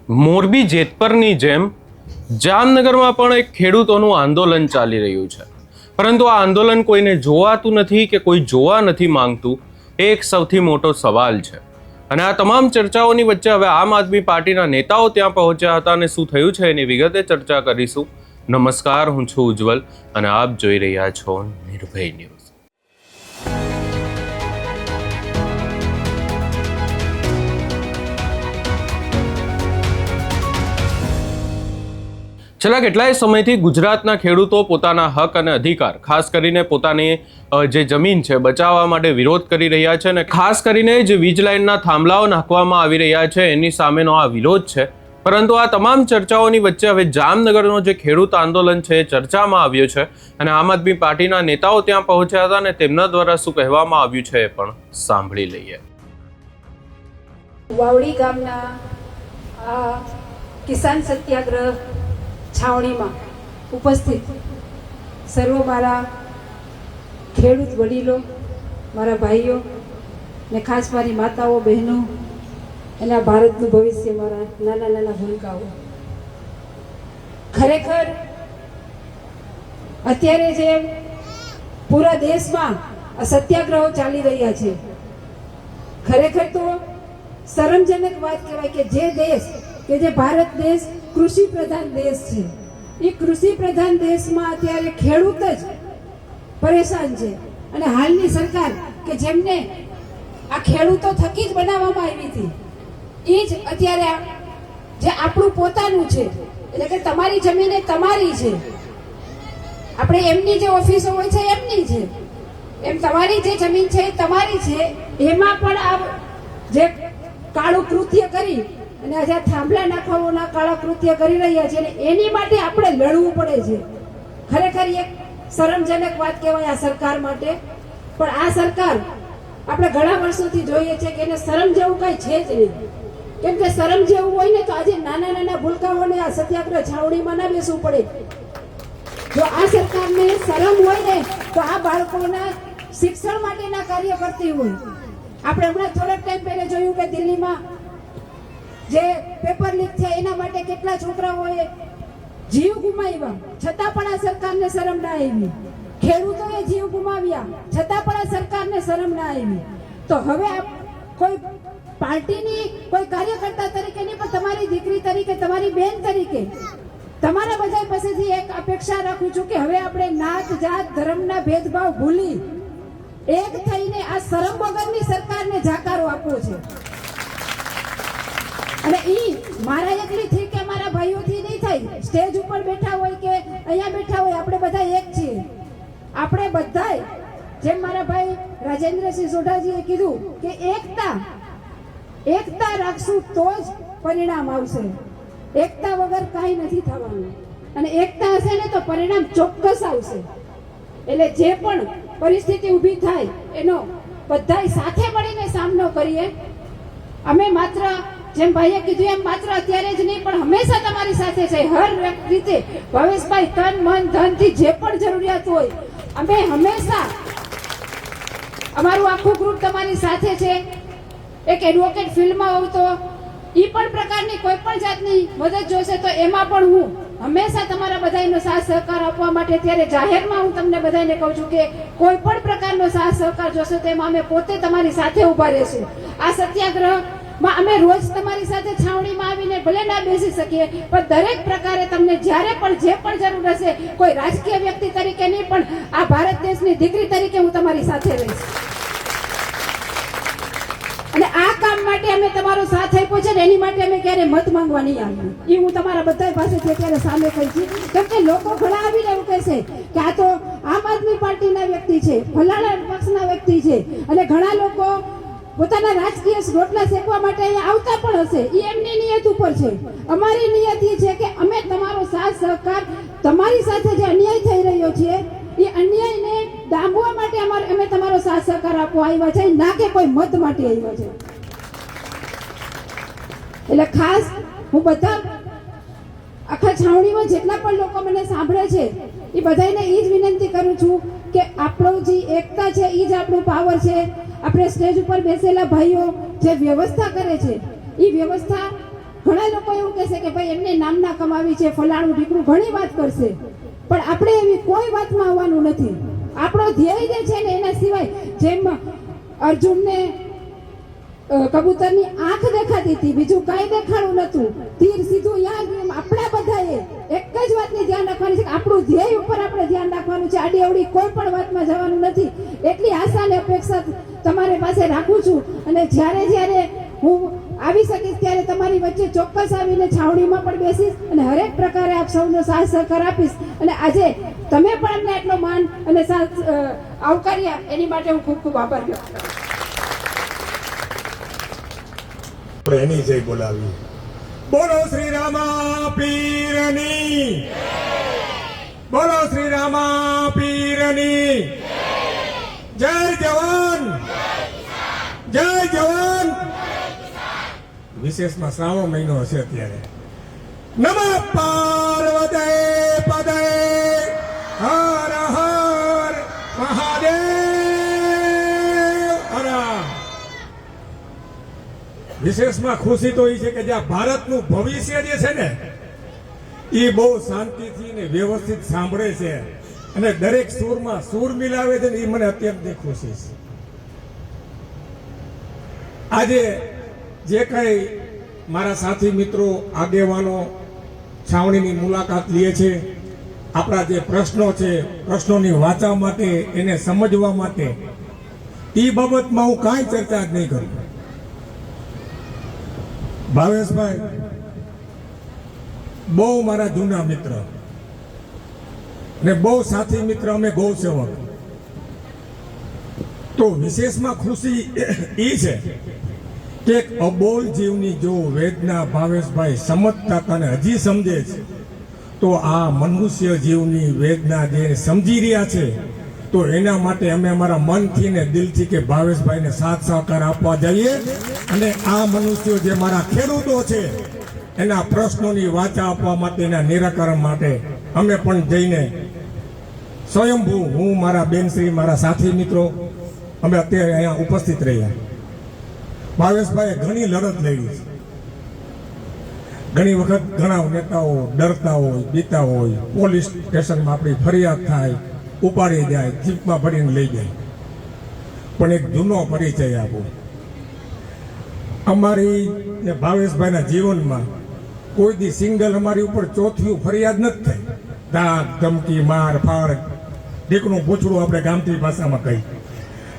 મોરબી જેતપરની જેમ જામનગરમાં પણ એક ખેડૂતોનું આંદોલન ચાલી રહ્યું છે, પરંતુ આ આંદોલન કોઈને જોવાતું નથી કે કોઈ જોવા નથી માંગતું. એ એક સૌથી મોટો સવાલ છે. અને આ તમામ ચર્ચાઓની વચ્ચે હવે આમ આદમી પાર્ટીના નેતાઓ ત્યાં પહોંચ્યા હતા અને શું થયું છે એની વિગતે ચર્ચા કરીશું. નમસ્કાર, હું છું ઉજ્જવલ અને આપ જોઈ રહ્યા છો નિર્ભય ન્યૂઝ. છેલ્લા કેટલાય સમયથી ગુજરાતના ખેડૂતો પોતાના હક અને અધિકાર, ખાસ કરીને પોતાની જે જમીન છે બચાવવા માટે વિરોધ કરી રહ્યા છે અને ખાસ કરીને જે વીજ લાઇનના થાંભલાઓ નાખવામાં આવી રહ્યા છે એની સામેનો આ વિરોધ છે. પરંતુ આ તમામ ચર્ચાઓની વચ્ચે હવે જામનગરનો જે ખેડૂત આંદોલન છે એ ચર્ચામાં આવ્યો છે અને આમ આદમી પાર્ટીના નેતાઓ ત્યાં પહોંચ્યા હતા અને તેમના દ્વારા શું કહેવામાં આવ્યું છે એ પણ સાંભળી લઈએ. વાવડી ગામના આ કિસાન સત્યાગ્રહ છાવણીમાં ઉપસ્થિત સર્વ મારા ખેડૂત વડીલો, મારા ભાઈઓ ને ખાસ મારી માતાઓ, બહેનો અને આ ભારતનું ભવિષ્ય, મારા નાના નાના ભૂલકાઓ, ખરેખર અત્યારે જે પૂરા દેશમાં આ સત્યાગ્રહો ચાલી રહ્યા છે, ખરેખર તો શરમજનક વાત કહેવાય કે જે દેશ કે જે ભારત દેશ કૃષિ પ્રધાન દેશ છે, એ કૃષિ પ્રધાન દેશમાં અત્યારે ખેડૂત જ પરેશાન છે. અને હાલની સરકાર કે જેમને આ ખેડૂતો થકી જ બનાવવામાં આવી હતી, એ જ અત્યારે જે આપણું પોતાનું છે, એટલે કે તમારી જમીન એ તમારી છે, આપણે એમની જે ઓફિસો હોય છે એમની છે, એમ તમારી જે જમીન છે એ તમારી છે. એમાં પણ આ જે કાળું કૃત્ય કરી અને આજે થાંભલા નાખવાના કાળા કૃત્ય કરી રહ્યા છે, એની માટે આપણે લડવું પડે છે. ખરેખર એક શરમજનક વાત કહેવાય આ સરકાર માટે. પણ આ સરકાર આપણે ઘણા વર્ષોથી જોઈએ છે કે એને શરમ જેવું કઈ છે જ નહીં. કેમ કે શરમ જેવું હોય ને તો આજે નાના નાના ભૂલકાઓને આ સત્યાગ્રહ છાવણીમાં ના બેસવું પડે. જો આ સરકારને શરમ હોય ને તો આ બાળકોના શિક્ષણ માટેના કાર્ય કરતી હોય. આપણે હમણાં થોડાક ટાઈમ પહેલા જોયું કે દિલ્હીમાં જે પેપર લીક થયા એના માટે કેટલા છોકરાઓએ જીવ ગુમાવ્યા, છતાં પણ આ સરકારને શરમ ના આવી. ખેડૂતોએ જીવ ગુમાવ્યા, છતાં પણ આ સરકારને શરમ ના આવી. તો હવે કોઈ પાર્ટીની કોઈ કાર્યકર્તા તરીકે નહીં, પણ તમારી દીકરી તરીકે, તમારી બેન તરીકે તમારા બધા પાસેથી એક અપેક્ષા રાખું છું કે હવે આપણે નાત, જાત, ધર્મના ભેદભાવ ભૂલી એક થઈને આ શરમ વગરની સરકારને જાકારો આપવો છે. અને ઈ મારા એકલીથી કે મારા ભાઈઓથી નહીં થાય. સ્ટેજ ઉપર બેઠા હોય કે અહીંયા બેઠા હોય, આપણે બધા એક છીએ. આપણે બધાય જેમ મારા ભાઈ રાજેન્દ્રસિંહ સોઢાજીએ કીધું કે એકતા રાખશું તો જ પરિણામ આવશે. એકતા વગર કાંઈ નથી થવાનું. અને એકતા હશે ને તો પરિણામ ચોક્કસ આવશે. એટલે જે પણ પરિસ્થિતિ ઊભી થાય એનો બધાય સાથે મળીને સામનો કરીએ. અમે માત્ર જેમ ભાઈએ કીધું એમ માત્ર અત્યારે જ નહીં પણ હંમેશા તમારી સાથે છે. હર રીતે ભવેશભાઈ તન, મન, ધનથી જે પણ જરૂરિયાત હોય અમે હંમેશા, અમારું આખું ગ્રુપ તમારી સાથે છે. એક એડવોકેટ ફિલ્ડમાં હોઉં તો એ પણ પ્રકારની કોઈ પણ જાતની મદદ જોશે તો એમાં પણ હું હંમેશા તમારા બધાનો સાથ સહકાર આપવા માટે ત્યારે જાહેરમાં હું તમને બધાને કહું છું કે કોઈ પણ પ્રકારનો સાથ સહકાર જોશે તો એમાં અમે પોતે તમારી સાથે ઊભા રહીશું. આ સત્યાગ્રહમાં અમે રોજ તમારી સાથે છાવણીમાં આવીને ભલે ના બેસી શકીએ, પણ દરેક પ્રકારે તમને જ્યારે પણ જે પણ જરૂર હશે, કોઈ રાજકીય વ્યક્તિ તરીકે નહીં પણ આ ભારત દેશની દીકરી તરીકે હું તમારી સાથે રહીશ. અને આ કામ માટે અમે તમારો સાથ આપ્યો છે ને એની માટે અમે ક્યારે મત માંગવા નહીં આવ્યું. એ હું તમારા બધા પાસેથી અત્યારે સામે કહી છું. કેમ કે લોકો ઘણા આવીને એવું કહેશે કે આ તો આમ આદમી પાર્ટીના વ્યક્તિ છે, ફલાણા પક્ષના વ્યક્તિ છે, અને ઘણા લોકો પોતાના રાજકીય રોટલા શેકવા માટે અહીંયા આવતા પણ હશે. એ એમની નિયત ઉપર છે. અમારી નિયત એ છે કે અમે તમારો સાથ સહકાર, તમારી સાથે જે અન્યાય થઈ રહ્યો છે એ અન્યાયને ડામવા માટે અમે તમારો સાથ સહકાર આપવા આવ્યા છે, ના કે કોઈ મત માટે આવ્યા છે. એટલે ખાસ હું બધા આખા છાવણીમાં જેટલા પણ લોકો મને સાંભળે છે એ બધાને એ જ વિનંતી કરું છું કે આપણું જે એકતા છે એ જ આપણું પાવર છે. આપણે સ્ટેજ ઉપર બેસેલા ભાઈઓ જે વ્યવસ્થા કરે છે એ વ્યવસ્થા ઘણા લોકો એવું કહે કહેશે કે ભાઈ એમને નામના કમાવી છે, ફલાણું ઢીકણું ઘણી વાત કરશે, પણ આપણે એવી કોઈ વાતમાં આવવાનું નથી. આપણો ધ્યેય જે છે ને એના સિવાય, જેમ અર્જુનને કબૂતરની આંખ દેખાતી હતી, બીજું કાંઈ દેખાણું નતું, તીર સીધું યાદ. આપણા બધાએ એક જ વાતની ધ્યાન રાખવાની છે કે આપણું ધ્યેય ઉપર આપણે ધ્યાન રાખવાનું છે. આડી અવડી કોઈ પણ વાતમાં જવાનું નથી. એટલી આશા અને અપેક્ષા તમારી પાસે રાખું છું. અને જ્યારે હું આવી શકીશ ત્યારે તમારી વચ્ચે ચોક્કસ આવીને છાવણીમાં પણ બેસીશ અને હરેક પ્રકારે આપ સૌનો સાથ સહકાર આપીશ. અને આજે તમે પણ અમને આટલો માન અને સાથ આવકાર્યા એની માટે હું ખૂબ ખૂબ આભાર વ્યક્ત કરું. એની જય બોલાવી. બોલો શ્રી રામા પીરની, બોલો શ્રી રામા પીરની જય. જવાન જય જવાન. વિશેષમાં શ્રાવણ મહિનો હશે અત્યારે. નમઃ પાર્વતી પદે હર હર મહાદેવ. હર. વિશેષમાં ખુશી તો એ છે કે જ્યાં ભારતનું ભવિષ્ય જે છે ને એ બહુ શાંતિથી ને વ્યવસ્થિત સાંભળે છે અને દરેક સૂરમાં સૂર મિલાવે છે ને એ મને અત્યંત ખુશી છે. આજે જે કઈ મારા સાથી મિત્રો આગેવાનો છાવણીની મુલાકાત લે છે, આપણા જે પ્રશ્નો છે, પ્રશ્નોની વાંચવા માટે, એને સમજવા માટે, એ બાબતમાં હું કાંઈ ચર્ચા જ નહીં કરું. ભાવેશભાઈ બહુ મારા જૂના મિત્ર ને બહુ સાથી મિત્ર, અમે ગૌ સેવક. તો વિશેષમાં ખુશી એ છે કે એક અબોલ જીવની જો વેદના ભાવેશભાઈ સમજતા હતા ને હજી સમજે છે, તો આ મનુષ્ય જીવની વેદના જે સમજી રહ્યા છે, તો એના માટે અમે અમારા મનથી ને દિલથી કે ભાવેશભાઈને સાથ સહકાર આપવા જઈએ. અને આ મનુષ્યો જે મારા ખેડૂતો છે એના પ્રશ્નોની વાચા આપવા માટે, એના નિરાકરણ માટે અમે પણ જઈને સ્વયંભૂ, હું, મારા બેનશ્રી, મારા સાથી મિત્રો, અમે અત્યારે અહીંયા ઉપસ્થિત રહ્યા. ભાવેશભાઈએ ઘણી લડત લડી છે. ઘણી વખત ઘણા નેતાઓ ડરતા હોય, બીતા હોય, પોલીસ સ્ટેશનમાં આપણી ફરિયાદ થાય, ઉપાડી જાય, જીપમાં ભરીને લઈ જાય. પણ એક જૂનો પરિચય આપો. અમારી ને ભાવેશભાઈના જીવનમાં કોઈ દી સિંગલ અમારી ઉપર ચોથિયું ફરિયાદ નથી થઈ. ધાક ધમકી, માર ફાડ, દીકરું પૂછડું આપણે ગામઠી ભાષામાં કહી.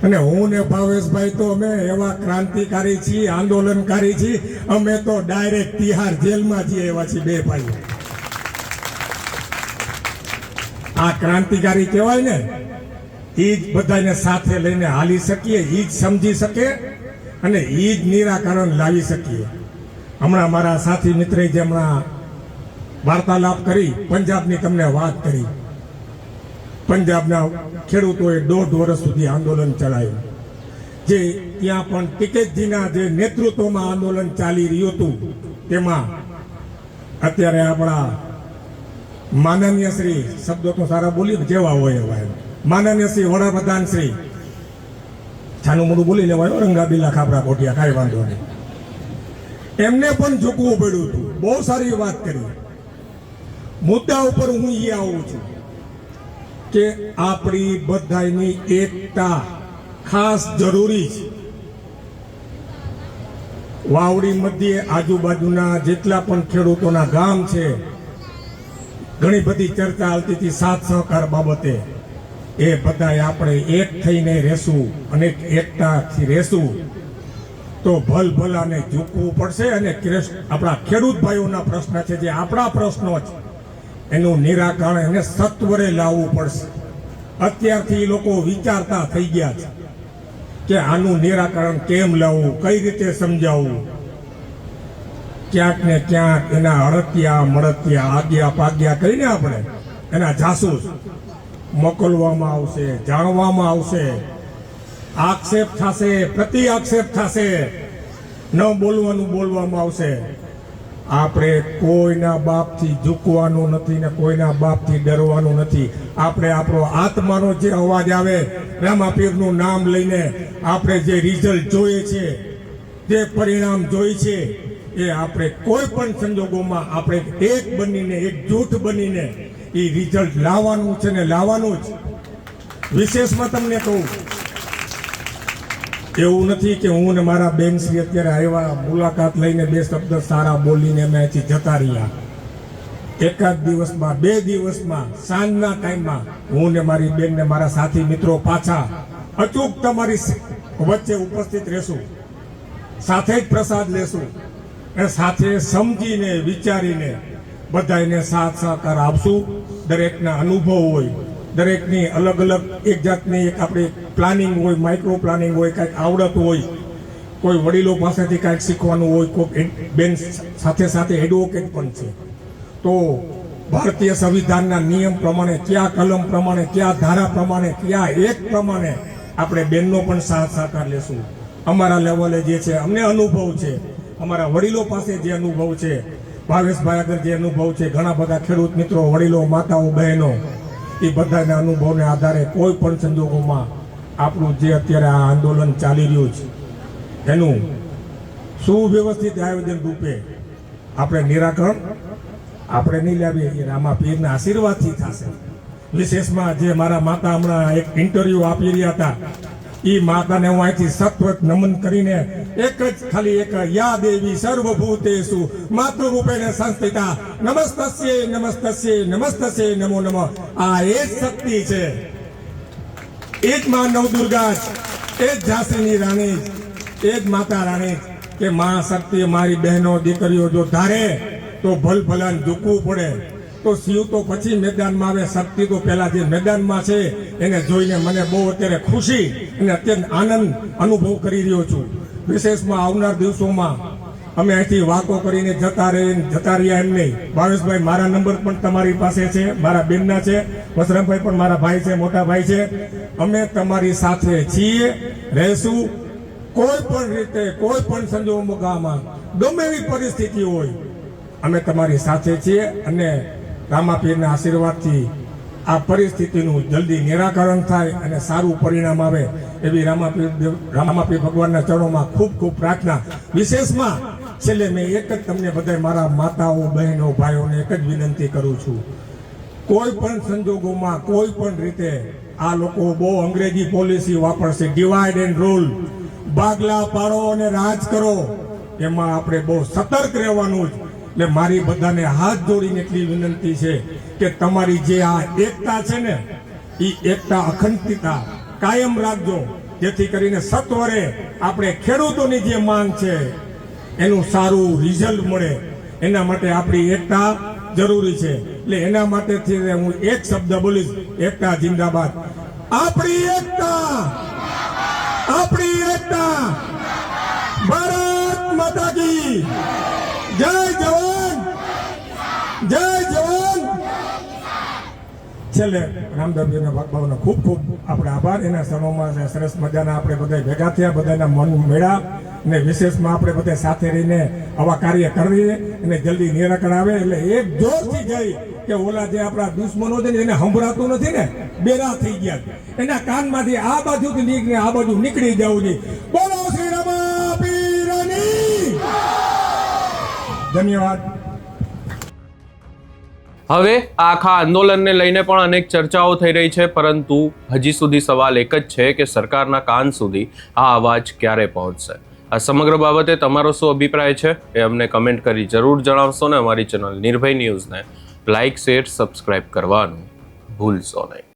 અને હું ને ભાવેશભાઈ તો અમે એવા ક્રાંતિકારી છીએ, આંદોલનકારી છીએ, અમે તો ડાયરેક્ટ તિહાર જેલમાં છીએ એવા છીએ બે ભાઈઓ. આ ક્રાંતિકારી કહેવાય ને, એ જ બધાને સાથે લઈને હાલી શકીએ, એ જ સમજી શકે અને એ જ નિરાકરણ લાવી શકીએ. હમણાં મારા સાથી મિત્રે જે હમણાં વાર્તાલાપ કરી, પંજાબની તમને વાત કરી. પંજાબના ખેડૂતોએ 1.5 વર્ષ સુધી આંદોલન ચલાવ્યું, જે ત્યાં પણ ટીકેતજીના જે નેતૃત્વમાં આંદોલન ચાલી રહ્યું હતું. તેમાં અત્યારે આપણા માનનીય શ્રી, શબ્દો તો સારા બોલી જેવા હોય એવા, માનનીય શ્રી વડાપ્રધાન શ્રી, છાનું મોડું બોલી લેવાય, રંગાબીલા ખાપરા કોટિયા, કાંઈ વાંધો નહીં, એમને પણ ઝૂકવું પડ્યું હતું. બહુ સારી વાત કરી. મુદ્દા ઉપર હું એ આવું છું કે આપણી બધાની એકતા ખાસ જરૂરી છે. વાવડી મધ્યે આજુબાજુના જેટલા પણ ખેડૂતોના ગામ છે, ઘણી બધી ચર્ચા આવતી હતી સાથ સહકાર બાબતે. એ બધાય આપણે એક થઈને રહેશું અને એકતાથી રહેશું તો ભલભલાને ઝૂકવું પડશે. અને આપણા ખેડૂત ભાઈઓના પ્રશ્ન છે, જે આપણા પ્રશ્નો છે, એનું નિરાકરણ એને સત્વરે લાવવું પડશે. અત્યારથી લોકો વિચારતા થઈ ગયા છે કે આનું નિરાકરણ કેમ લાવવું, કઈ રીતે સમજાવવું. ક્યાંક ને ક્યાંક એના અડતિયા મળતિયા, આગિયા પાગ્યા કરીને આપણે એના જાસૂસ મોકલવામાં આવશે, જાણવામાં આવશે, આક્ષેપ થશે, પ્રતિ આક્ષેપ થશે, ન બોલવાનું બોલવામાં આવશે. આપણે કોઈના બાપથી ઝૂકવાનું નથી ને કોઈના બાપથી ડરવાનું નથી. આપણે આપણો આત્માનો જે અવાજ આવે, રામાપીરનું નામ લઈને આપણે જે રિઝલ્ટ જોઈએ છે, જે પરિણામ જોઈએ છે, એ આપણે કોઈ પણ સંજોગોમાં આપણે એક બનીને એકજૂથ બનીને એ રિઝલ્ટ લાવવાનું છે ને લાવવાનું જ. વિશેષમાં તમને કહું, એવું નથી કે હું ને મારા બેન શ્રી અત્યારે આવ્યા, મુલાકાત લઈને 2 શબ્દ સારા બોલીને અમે અહીંથી જતા રહ્યા. એકાદ દિવસમાં 2 દિવસમાં સાંજના ટાઈમમાં હું ને મારી બેન ને મારા સાથી મિત્રો પાછા અચૂક તમારી વચ્ચે ઉપસ્થિત રહેશું, સાથે જ પ્રસાદ લેશું અને સાથે સમજીને વિચારીને બધાને સાથ સહકાર આપશું. દરેકના અનુભવ હોય, દરેકની અલગ અલગ એક જાતની એક આપણે પ્લાનિંગ હોય, માઇક્રો પ્લાનિંગ હોય, કાંઈક આવડત હોય, કોઈ વડીલો પાસેથી કાંઈક શીખવાનું હોય, કોઈ બેન સાથે સાથે એડવોકેટ પણ છે. તો ભારતીય સંવિધાનના નિયમ પ્રમાણે, કયા કલમ પ્રમાણે, કયા ધારા પ્રમાણે, કયા એક પ્રમાણે આપણે બેનનો પણ સાથ સહકાર લેશું. અમારા લેવલે જે છે, અમને અનુભવ છે, અમારા વડીલો પાસે જે અનુભવ છે, ભાવેશભાઈ આગળ જે અનુભવ છે, ઘણા બધા ખેડૂત મિત્રો, વડીલો, માતાઓ, બહેનો, એ બધાના અનુભવને આધારે કોઈ પણ સંજોગોમાં આપણું જે અત્યારે આ આંદોલન ચાલી રહ્યું છે એનું સુવ્યવસ્થિત આયોજન રૂપે આપણે નિરાકરણ આપણે નહીં લાવીએ, એ રામાપીરના આશીર્વાદથી થશે. વિશેષમાં જે મારા માતા હમણાં એક ઇન્ટરવ્યુ આપી રહ્યા હતા, એ માતાને હું અહીંથી સત્વત નમન કરીને એક જ ખાલી એક યા દેવી સર્વભૂતેષુ માતૃરૂપેણ સંસ્થિતા નમસ્તસ્યે નમસ્તસ્યે નમસ્તસ્યે નમો નમઃ. આ એ જ શક્તિ છે, એ જ માં નવદુર્ગા જ, એ જ ઝાંસીની રાણી જ, એ જ માતા રાણી જ કે માં શક્તિ મારી બહેનો દીકરીઓ જો ધારે તો ભલભલાને ઝૂકવું પડે. તો શિવ તો પછી મેદાનમાં આવે, શક્તિ તો પહેલા જે મેદાનમાં છે એને જોઈને મને બહુ અત્યારે ખુશી અને અત્યંત આનંદ અનુભવ કરી રહ્યો છું. વિશેષમાં આવનાર દિવસોમાં અમે અહીંથી વાતો કરીને જતા રહ્યા એમ નહીં. ભાવેશભાઈ, મારા નંબર પણ તમારી પાસે છે, મારા બેનના છે, વસરામભાઈ પણ મારા ભાઈ છે, મોટા ભાઈ છે. અમે તમારી સાથે છીએ, રહેશું. કોઈ પણ રીતે, કોઈ પણ સંજોગોમાં, ગમે એવી પરિસ્થિતિ હોય, અમે તમારી સાથે છીએ અને રામાપીરના આશીર્વાદથી આ પરિસ્થિતિનું જલ્દી નિરાકરણ થાય અને સારું પરિણામ આવે એવી રામાપીર ભગવાનના ચરણોમાં ખૂબ ખૂબ પ્રાર્થના. વિશેષમાં છેલ્લે મેં એક જ તમને બધા મારા માતાઓ, બહેનો, ભાઈઓને એક જ વિનંતી કરું છું, કોઈ પણ સંજોગોમાં, કોઈ પણ રીતે આ લોકો બહુ અંગ્રેજી પોલિસી વાપરશે, ડિવાઈડ એન્ડ રૂલ, ભાગલા પાડો અને રાજ કરો, એમાં આપણે બહુ સતર્ક રહેવાનું જ. એટલે મારી બધાને હાથ જોડીને એટલી વિનંતી છે કે તમારી જે આ એકતા છે ને, એ એકતા અખંડિતતા કાયમ રાખજો, જેથી કરીને સત્વરે આપણે ખેડૂતોની જે માંગ છે એનું સારું રિઝલ્ટ મળે. એના માટે આપણી એકતા જરૂરી છે. એટલે એના માટેથી હું એક શબ્દ બોલીશ, એકતા જિંદાબાદ. આપણી એકતા, આપણી એકતા, ભારત માતા કી જય. જવાન, જય જવાન. છેલ્લે રામદેવજીના ભગવાનનો ખૂબ ખૂબ આપણે આભાર. એના સમયમાં સરસ મજાના આપણે બધા ભેગા થયા, બધાના મન મેળા અને વિશેષમાં આપણે બધા સાથે રહીને આવા કાર્ય કરીએ અને જલ્દી નિરાકરણ આવે. એટલે એક જોરથી જઈ કે ઓલા જે આપણા દુશ્મનો છે ને એને સંભળાતું નથી ને, બેરા થઈ ગયા, એના કાનમાંથી આ બાજુથી નીકળીને આ બાજુ નીકળી જવું જોઈએ. બોલો શ્રી રામાપીરની. ધન્યવાદ. હવે આખા આંદોલનને લઈને પણ અનેક ચર્ચાઓ થઈ રહી છે, પરંતુ હજી સુધી સવાલ એક જ છે કે સરકારના કાન સુધી આ અવાજ ક્યારે પહોંચશે. આ સમગ્ર બાબતે તમારો શું અભિપ્રાય છે એ અમને કમેન્ટ કરી જરૂર જણાવશો ને અમારી ચેનલ નિર્ભય ન્યૂઝને લાઇક, શેર, સબસ્ક્રાઇબ કરવાનું ભૂલશો નહીં.